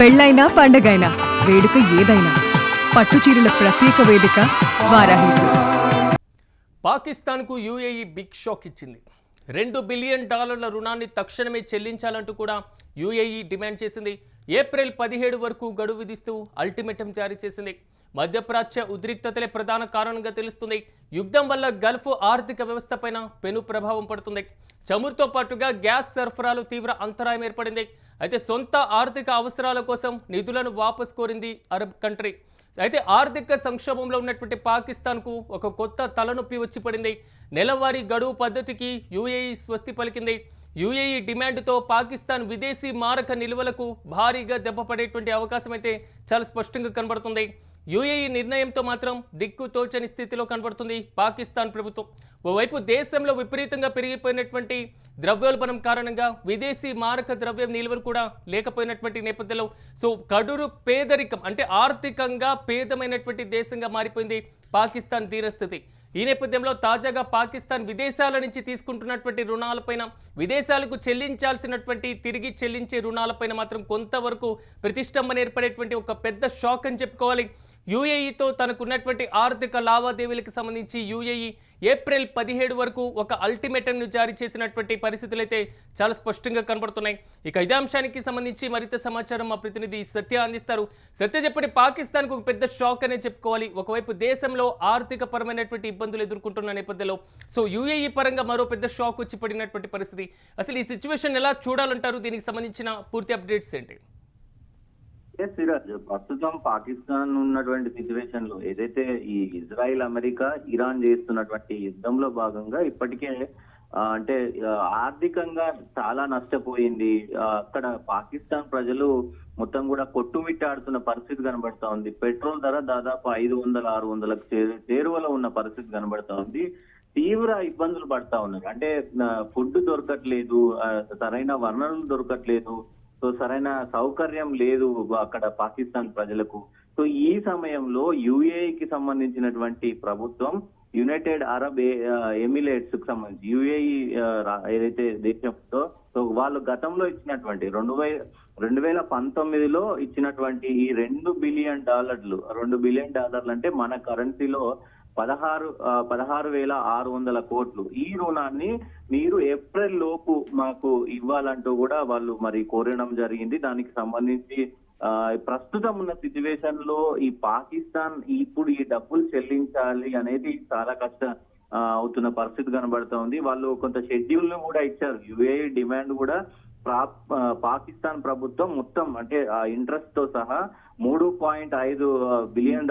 పెళ్ళైనా పండగైనా వేడుక ఏదైనా పట్టుచీరల ప్రత్యేక వేదిక వారాహి సిల్క్స్. పాకిస్తాన్కు యూఏఈ బిగ్ షాక్ ఇచ్చింది. $2 బిలియన్ రుణాన్ని తక్షణమే చెల్లించాలంటూ కూడా యూఏఈ డిమాండ్ చేసింది. ఏప్రిల్ 17 వరకు గడువు విధిస్తూ అల్టిమేటం జారీ చేసింది. మధ్యప్రాచ్య ఉద్రిక్తతలే ప్రధాన కారణంగా తెలుస్తుంది. యుద్ధం వల్ల గల్ఫ్ ఆర్థిక వ్యవస్థపైన పెను ప్రభావం పడుతుంది. చమురుతో పాటుగా గ్యాస్ సరఫరాలు తీవ్ర అంతరాయం ఏర్పడింది. అయితే సొంత ఆర్థిక అవసరాల కోసం నిధులను వాపసు కోరింది అరబ్ కంట్రీ. అయితే ఆర్థిక సంక్షోభంలో ఉన్నటువంటి పాకిస్తాన్కు ఒక కొత్త తలనొప్పి వచ్చి పడింది. నెలవారీ గడువు పద్ధతికి యూఏఈ స్వస్తి పలికింది. యూఏఈ డిమాండ్తో పాకిస్తాన్ విదేశీ మారక నిల్వలకు భారీగా దెబ్బపడేటువంటి అవకాశం అయితే చాలా స్పష్టంగా కనబడుతుంది. యూఏఈ నిర్ణయంతో మాత్రం దిక్కు తోచని స్థితిలో కనబడుతుంది పాకిస్తాన్ ప్రభుత్వం. ఓవైపు దేశంలో విపరీతంగా పెరిగిపోయినటువంటి ద్రవ్యోల్బణం కారణంగా విదేశీ మారక ద్రవ్యం నిల్వలు కూడా లేకపోయినటువంటి నేపథ్యంలో కడురు పేదరికం అంటే ఆర్థికంగా పేదమైనటువంటి దేశంగా మారిపోయింది పాకిస్తాన్ దీనస్థితి. ఈ నేపథ్యంలో తాజాగా పాకిస్తాన్ విదేశాల నుంచి తీసుకుంటున్నటువంటి రుణాలపైన, విదేశాలకు చెల్లించాల్సినటువంటి తిరిగి చెల్లించే రుణాలపైన మాత్రం కొంతవరకు ప్రతిష్టంభన ఏర్పడేటువంటి ఒక పెద్ద షాక్ అని చెప్పుకోవాలి. యూఏఈతో తనకున్నటువంటి ఆర్థిక లావాదేవీలకు సంబంధించి యూఏఈ ఏప్రిల్ 17 వరకు ఒక అల్టిమేటంను జారీ చేసినటువంటి పరిస్థితులు అయితే చాలా స్పష్టంగా కనబడుతున్నాయి. ఇక ఇదే అంశానికి సంబంధించి మరింత సమాచారం మా ప్రతినిధి సత్య అందిస్తారు. సత్య, చెప్పండి, పాకిస్తాన్కు ఒక పెద్ద షాక్ అనే చెప్పుకోవాలి. ఒకవైపు దేశంలో ఆర్థిక పరమైనటువంటి ఇబ్బందులు ఎదుర్కొంటున్న నేపథ్యంలో యూఏఈ పరంగా మరో పెద్ద షాక్ వచ్చి పడినటువంటి పరిస్థితి. అసలు ఈ సిచ్యువేషన్ ఎలా చూడాలంటారు? దీనికి సంబంధించిన పూర్తి అప్డేట్స్ ఏంటి? ప్రస్తుతం పాకిస్తాన్ ఉన్నటువంటి సిచ్యువేషన్ లో ఏదైతే ఈ ఇజ్రాయిల్, అమెరికా, ఇరాన్ చేస్తున్నటువంటి యుద్ధంలో భాగంగా ఇప్పటికే అంటే ఆర్థికంగా చాలా నష్టపోయింది. అక్కడ పాకిస్తాన్ ప్రజలు మొత్తం కూడా కొట్టుమిట్టాడుతున్న పరిస్థితి కనబడతా ఉంది. పెట్రోల్ ధర దాదాపు 500-600లకు చేరువలో ఉన్న పరిస్థితి కనబడతా ఉంది. తీవ్ర ఇబ్బందులు పడతా ఉన్నారు. అంటే ఫుడ్ దొరకట్లేదు, సరైన వనరులు దొరకట్లేదు, సరైన సౌకర్యం లేదు అక్కడ పాకిస్తాన్ ప్రజలకు. ఈ సమయంలో యూఏఈకి సంబంధించినటువంటి ప్రభుత్వం యునైటెడ్ అరబ్ ఎమిరేట్స్ కు సంబంధించి యూఏఈ ఏదైతే దేశం ఉందో వాళ్ళు గతంలో ఇచ్చినటువంటి 2019లో ఇచ్చినటువంటి ఈ $2 బిలియన్ $2 బిలియన్ అంటే మన కరెన్సీలో 16,600 కోట్లు. ఈ రుణాన్ని మీరు ఏప్రిల్ లోపు మాకు ఇవ్వాలంటూ కూడా వాళ్ళు మరి కోరడం జరిగింది. దానికి సంబంధించి ప్రస్తుతం ఉన్న సిచ్యువేషన్ లో ఈ పాకిస్తాన్ ఇప్పుడు ఈ డబ్బులు చెల్లించాలి అనేది చాలా కష్టం అవుతున్న పరిస్థితి కనబడుతూ ఉంది. వాళ్ళు కొంత షెడ్యూల్ ను కూడా ఇచ్చారు. యుఏఈ డిమాండ్ కూడా పాకిస్తాన్ ప్రభుత్వం మొత్తం అంటే ఆ ఇంట్రెస్ట్ తో సహా $3.5 బిలియన్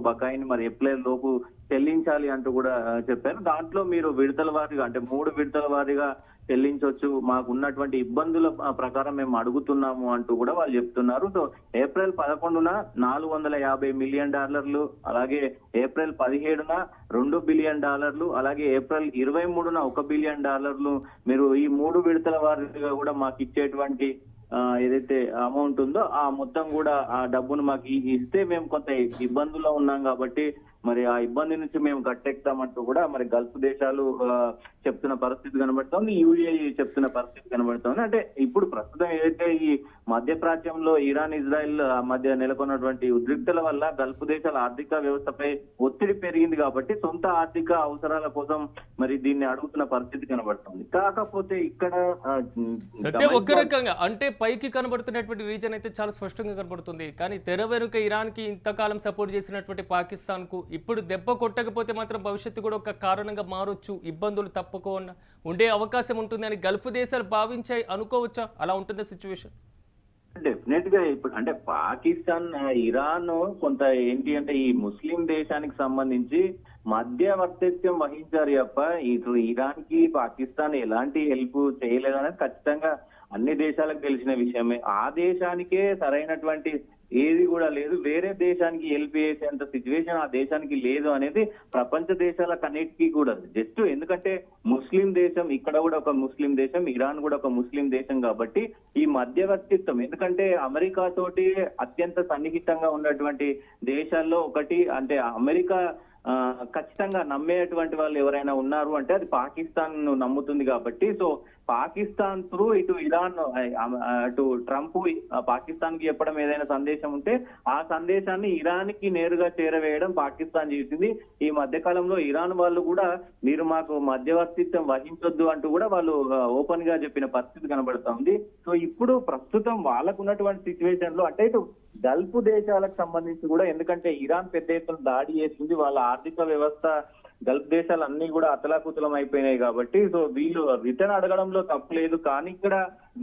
బకాయిని మరి ఏప్రిల్ లోపు చెల్లించాలి అంటూ కూడా చెప్పారు. దాంట్లో మీరు విడతల వారీగా అంటే 3 విడతల వారీగా చెల్లించవచ్చు, మాకు ఉన్నటువంటి ఇబ్బందుల ప్రకారం మేము అడుగుతున్నాము అంటూ కూడా వాళ్ళు చెప్తున్నారు. ఏప్రిల్ 11న $450 మిలియన్, అలాగే ఏప్రిల్ 17న $2 బిలియన్, అలాగే ఏప్రిల్ 23న $1 బిలియన్ మీరు ఈ 3 విడతల వారీగా కూడా మాకు ఇచ్చేటువంటి ఏదైతే అమౌంట్ ఉందో ఆ మొత్తం కూడా ఆ డబ్బును మాకు ఇస్తే మేము కొంత ఇబ్బందుల్లో ఉన్నాం కాబట్టి మరి ఆ ఇబ్బంది నుంచి మేము గట్టెక్తామంటూ కూడా మరి గల్ఫ్ దేశాలు చెప్తున్న పరిస్థితి కనబడుతోంది. యూఏఈ చెప్తున్న పరిస్థితి కనబడుతోంది. అంటే ఇప్పుడు ప్రస్తుతం ఏదైతే ఈ మధ్యప్రాచ్యంలో ఇరాన్, ఇజ్రాయెల్ మధ్య నెలకొన్నటువంటి ఉద్రిక్తల వల్ల గల్ఫ్ దేశాల ఆర్థిక వ్యవస్థపై ఒత్తిడి పెరిగింది కాబట్టి సొంత ఆర్థిక అవసరాల కోసం మరి దీన్ని అడుగుతున్న పరిస్థితి కనబడుతుంది. కాకపోతే ఇక్కడ ఒక రకంగా అంటే పైకి కనబడుతున్నటువంటి రీజన్ అయితే చాలా స్పష్టంగా కనబడుతుంది. కానీ తెర వెనుక ఇరాన్ కి ఇంతకాలం సపోర్ట్ చేసినటువంటి పాకిస్తాన్ కు ఇప్పుడు దెబ్బ కొట్టకపోతే మాత్రం భవిష్యత్తు కూడా ఒక కారణంగా మారొచ్చు, ఇబ్బందులు తప్పకుండా ఉండే అవకాశం ఉంటుంది అని గల్ఫ్ దేశాలు భావించాయి అనుకోవచ్చా? అలా ఉంటుంది సిచ్యువేషన్. డెఫినెట్ గా ఇప్పుడు అంటే పాకిస్తాన్, ఇరాన్ కొంత ఏంటి అంటే ఈ ముస్లిం దేశానికి సంబంధించి మధ్యవర్తిత్వం వహించారు తప్ప ఇటు ఇరాన్ కి పాకిస్తాన్ ఎలాంటి హెల్ప్ చేయలేదు అనేది ఖచ్చితంగా అన్ని దేశాలకు తెలిసిన విషయమే. ఆ దేశానికే సరైనటువంటి ఏది కూడా లేదు, వేరే దేశానికి హెల్ప్ చేసేంత సిచ్యువేషన్ ఆ దేశానికి లేదు అనేది ప్రపంచ దేశాలకన్నిటికీ కూడా జస్ట్ ఎందుకంటే ముస్లిం దేశం, ఇక్కడ కూడా ఒక ముస్లిం దేశం, ఇరాన్ కూడా ఒక ముస్లిం దేశం కాబట్టి ఈ మధ్యవర్తిత్వం ఎందుకంటే అమెరికా తోటి అత్యంత సన్నిహితంగా ఉన్నటువంటి దేశాల్లో ఒకటి అంటే అమెరికా ఖచ్చితంగా నమ్మేటువంటి వాళ్ళు ఎవరైనా ఉన్నారు అంటే అది పాకిస్తాన్ నమ్ముతుంది కాబట్టి, సో పాకిస్తాన్ త్రూ ఇటు ఇరాన్ అటు ట్రంప్ పాకిస్తాన్ కి చెప్పడం ఏదైనా సందేశం ఉంటే ఆ సందేశాన్ని ఇరాన్ కి నేరుగా చేరవేయడం పాకిస్తాన్ చేసింది. ఈ మధ్య కాలంలో ఇరాన్ వాళ్ళు కూడా మీరు మాకు మధ్యవర్తిత్వం వహించొద్దు అంటూ కూడా వాళ్ళు ఓపెన్ గా చెప్పిన పరిస్థితి కనబడతా ఉంది. సో ఇప్పుడు ప్రస్తుతం వాళ్ళకు ఉన్నటువంటి సిచ్యువేషన్ లో అంటే ఇటు గల్ఫ్ దేశాలకు సంబంధించి కూడా, ఎందుకంటే ఇరాన్ పెద్ద ఎత్తున దాడి చేసింది, వాళ్ళ ఆర్థిక వ్యవస్థ గల్ఫ్ దేశాలు అన్ని కూడా అతలాకుతలం అయిపోయినాయి కాబట్టి సో వీళ్ళు రిటర్న్ అడగడంలో తప్పులేదు. కానీ ఇక్కడ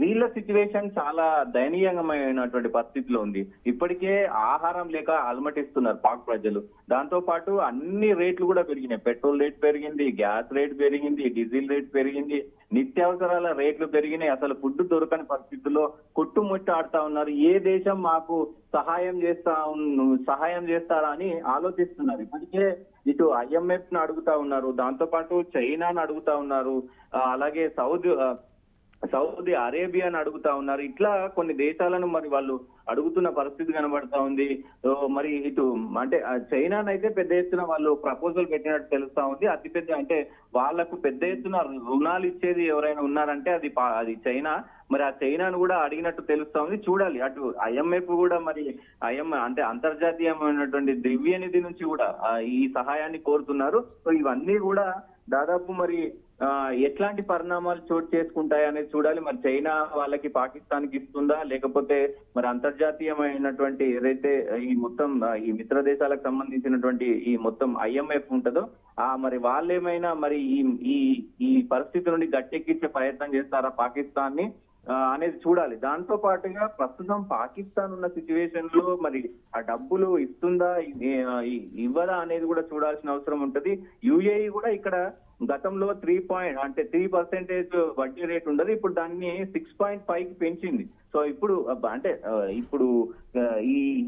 వీళ్ళ సిచ్యువేషన్ చాలా దయనీయమైనటువంటి పరిస్థితిలో ఉంది. ఇప్పటికే ఆహారం లేక అలమటిస్తున్నారు పాక్ ప్రజలు. దాంతో పాటు అన్ని రేట్లు కూడా పెరిగినాయి. పెట్రోల్ రేట్ పెరిగింది, గ్యాస్ రేట్ పెరిగింది, డీజిల్ రేట్ పెరిగింది, నిత్యావసరాల రేట్లు పెరిగినాయి. అసలు ఫుడ్ దొరకని పరిస్థితుల్లో కొట్టుముట్టు ఆడుతా ఉన్నారు. ఏ దేశం మాకు సహాయం చేస్తారా అని ఆలోచిస్తున్నారు. ఇప్పటికే ఇటు IMF ను అడుగుతా ఉన్నారు, దాంతో పాటు చైనాను అడుగుతా ఉన్నారు, అలాగే సౌదీ అరేబియాను అడుగుతా ఉన్నారు. ఇట్లా కొన్ని దేశాలను మరి వాళ్ళు అడుగుతున్న పరిస్థితి కనబడతా ఉంది. మరి ఇటు అంటే చైనానైతే పెద్ద ఎత్తున వాళ్ళు ప్రపోజల్ పెట్టినట్టు తెలుస్తా ఉంది. అతిపెద్ద అంటే వాళ్లకు పెద్ద ఎత్తున రుణాలు ఇచ్చేది ఎవరైనా ఉన్నారంటే అది చైనా. మరి ఆ చైనాను కూడా అడిగినట్టు తెలుస్తా ఉంది. చూడాలి, అటు IMF కూడా మరి అంటే అంతర్జాతీయమైనటువంటి ద్రవ్య నిధి నుంచి కూడా ఈ సహాయాన్ని కోరుతున్నారు. సో ఇవన్నీ కూడా దాదాపు మరి ఎట్లాంటి పరిణామాలు చోటు చేసుకుంటాయి అనేది చూడాలి. మరి చైనా వాళ్ళకి పాకిస్తాన్ కి ఇస్తుందా, లేకపోతే మరి అంతర్జాతీయమైనటువంటి ఏదైతే ఈ మొత్తం ఈ మిత్ర దేశాలకు సంబంధించినటువంటి ఈ మొత్తం IMF ఉంటుందో మరి వాళ్ళేమైనా మరి ఈ పరిస్థితి నుండి గట్టెక్కించే ప్రయత్నం చేస్తారా పాకిస్తాన్ ని అనేది చూడాలి. దాంతో పాటుగా ప్రస్తుతం పాకిస్తాన్ ఉన్న సిచ్యువేషన్ లో మరి ఆ డబ్బులు ఇస్తుందా ఇవ్వదా అనేది కూడా చూడాల్సిన అవసరం ఉంటది. UAE కూడా ఇక్కడ గతంలో 3% వడ్డీ రేట్ ఉండదు, ఇప్పుడు దాన్ని 6.5కి పెంచింది. సో ఇప్పుడు అంటే ఇప్పుడు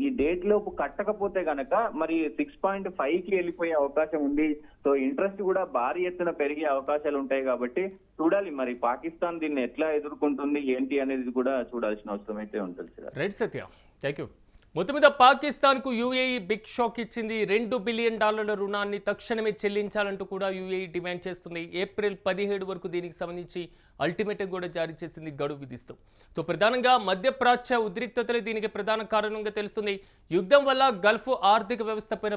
ఈ డేట్ లోపు కట్టకపోతే గనక మరి 6.5కి వెళ్ళిపోయే అవకాశం ఉంది. సో ఇంట్రెస్ట్ కూడా భారీ ఎత్తున పెరిగే అవకాశాలు ఉంటాయి కాబట్టి చూడాలి మరి పాకిస్తాన్ దీన్ని ఎట్లా ఎదుర్కొంటుంది ఏంటి అనేది కూడా చూడాల్సిన అవసరం అయితే ఉంటుంది sir. Right Satya, thank you. మొత్తం మీద పాకిస్తాన్కు UAE బిగ్ షాక్ ఇచ్చింది. $2 బిలియన్ రుణాన్ని తక్షణమే చెల్లించాలంటూ కూడా UAE డిమాండ్ చేస్తుంది. ఏప్రిల్ 17 వరకు దీనికి సంబంధించి అల్టిమేటం కూడా జారీ చేసింది, గడువు విధిస్తూ. సో ప్రధానంగా మధ్యప్రాచ్య ఉద్రిక్తతలే దీనికి ప్రధాన కారణంగా తెలుస్తుంది. యుద్ధం వల్ల గల్ఫ్ ఆర్థిక వ్యవస్థపైన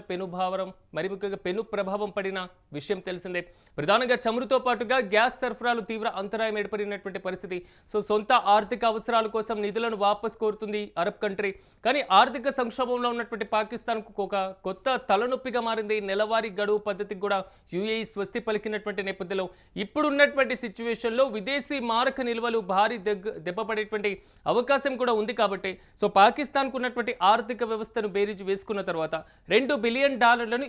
మరి ముఖ్యంగా పెను ప్రభావం పడిన విషయం తెలిసిందే. ప్రధానంగా చమురుతో పాటుగా గ్యాస్ సరఫరాలు తీవ్ర అంతరాయం ఏర్పడినటువంటి పరిస్థితి. సో సొంత ఆర్థిక అవసరాల కోసం నిధులను వాపస్ కోరుతుంది అరబ్ కంట్రీ. కానీ ఆర్థిక సంక్షోభంలో ఉన్నటువంటి పాకిస్తాన్కు ఒక కొత్త తలనొప్పిగా మారింది. నెలవారీ గడువు పద్ధతికి కూడా UAE స్వస్తి పలికినటువంటి నేపథ్యంలో ఇప్పుడున్నటువంటి సిచ్యువేషన్లో విదేశీ మారక నిల్వలు భారీ దెబ్బపడేటువంటి అవకాశం కూడా ఉంది. కాబట్టి సో పాకిస్తాన్కు ఉన్నటువంటి ఆర్థిక వ్యవస్థను బేరీజు వేసుకున్న తర్వాత $2 బిలియన్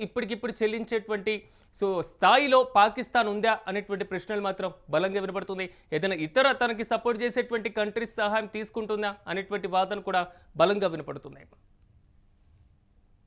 ఇప్పటికిప్పుడు చెల్లించేటువంటి సో స్థాయిలో పాకిస్తాన్ ఉందా అనేటువంటి ప్రశ్నలు మాత్రం బలంగా వినపడుతుంది. ఏదైనా ఇతర తనకి సపోర్ట్ చేసేటువంటి కంట్రీస్ సహాయం తీసుకుంటుందా అనేటువంటి వాదన కూడా బలంగా వినపడుతుంది.